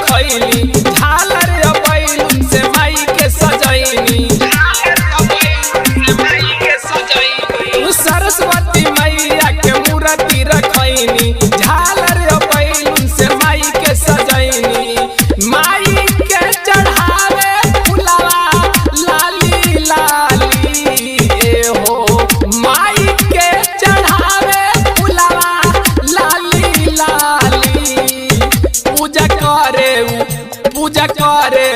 रखैनी, झालर बैलून से माई के सजैनी। सरस्वती मैया के मूर्ति रखैनी, झालर बैलून से माई के सजैनी। माई के चढ़ावे फुलवा लाली लाली ए हो, माई के चढ़ावे फुलवा लाली लाली। पूजा करे पूजा करे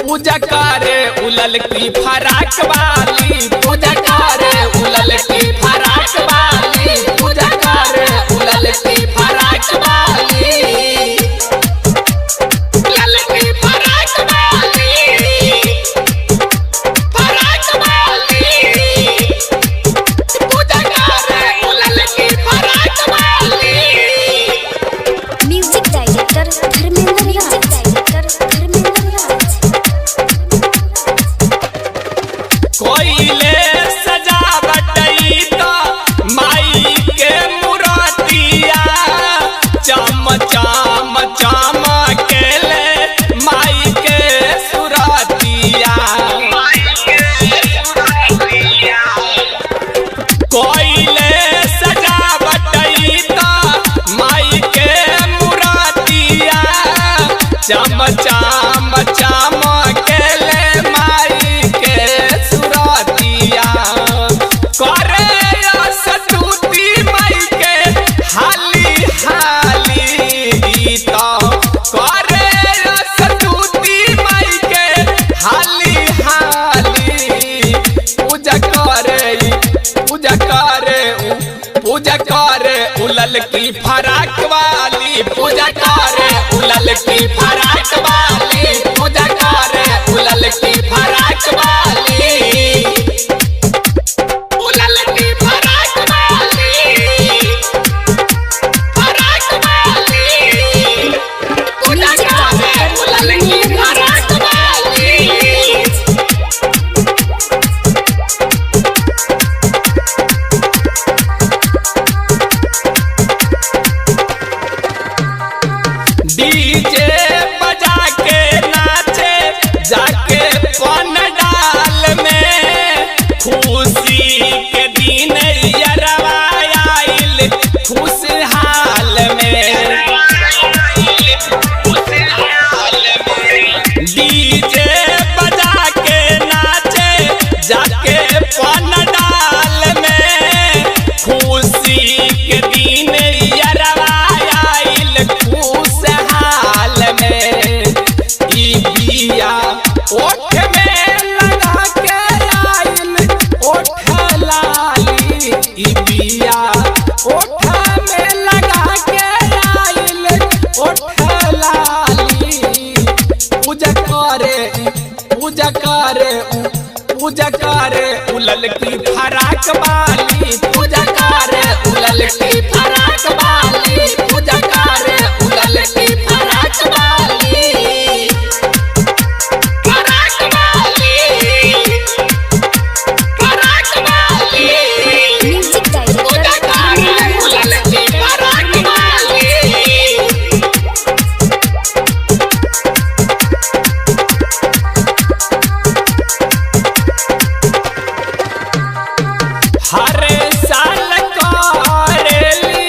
पूजा करे उलल की फराक वाली, पूजा करे उलल की फराक वाली, पूजा करे उलल की फराक वाली, उलल की फराक वाली, फराक वाली। पूजा करे उलल की फराक वाली। म्यूजिक डायरेक्टर धर्मेंद्र कोइले सजावटई तो माई के मूर्तिया, चम चम चमकेले माई के सुरतिया। कोइले सजावटई तो माई के मूर्तिया, चम चम चमकेले माई के सुरतिया। करे सतुति माई के हाली हाली तो, करे सतुति माई के हाली हाली। पूजा करे पूजा करे पूजा करे उलल की फराक वाली, पूजा करे उलल की फराक वाली, पूजा करे उलल की फराक वाली, उलल की फराक वाली, फराक वाली। पूजा करे उलल की फराक वाली। डीजे बजा के नाचे जाके पंडाल में, खुशी के दिन यरवा आइल खुशहाल में। डीजे बजा के नाचे जाके पंडाल में, खुशी के दिन यरवा आइल खुशहाल में। ई बिया ओठ में लगा के आइल ओठ लाली, ई बिया ओठ में लगा के आइल ओठ लाली। पूजा करे पूजा करे पूजा करे उलल की फराक वाली, पूजा करे उलल की फराक वाली, पूजा करे उलल की फराक वाली, फराक वाली, फराक वाली। म्यूजिक डायरेक्टर पूजा करे उलल की फराक वाली। हर साल करेली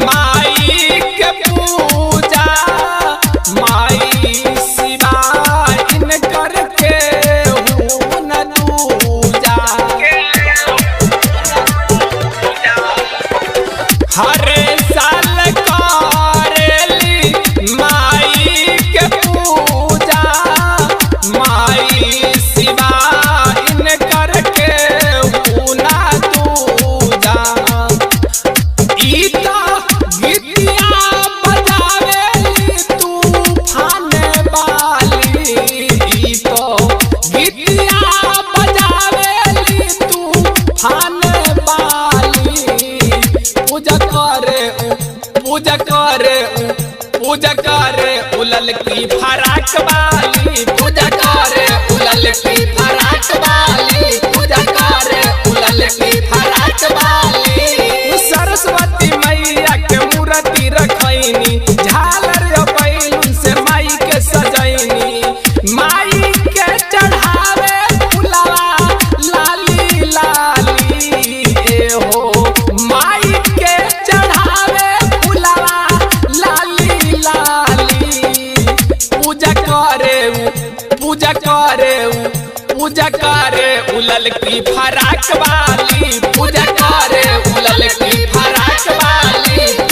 माई के पूजा, माई सिवा इनकर के न दूजा। हर साल करेली माई के पूजा, माई सिवा इनकर के न दूजा। ई तो गीतिया बजावेली तूफान वाली, ई तो गीतिया बजावेली तूफान वाली। पूजा करे पूजा करे पूजा करे उलल की फराक वाली, पूजा करे उलल की फराक वाली, पूजा करे उलल की फराक वाली। सरस्वती मैया के मूर्ति रखैनी, झालर बैलून से माई के उलल की फराक वाली, पूजा करे उलल की फराक वाली।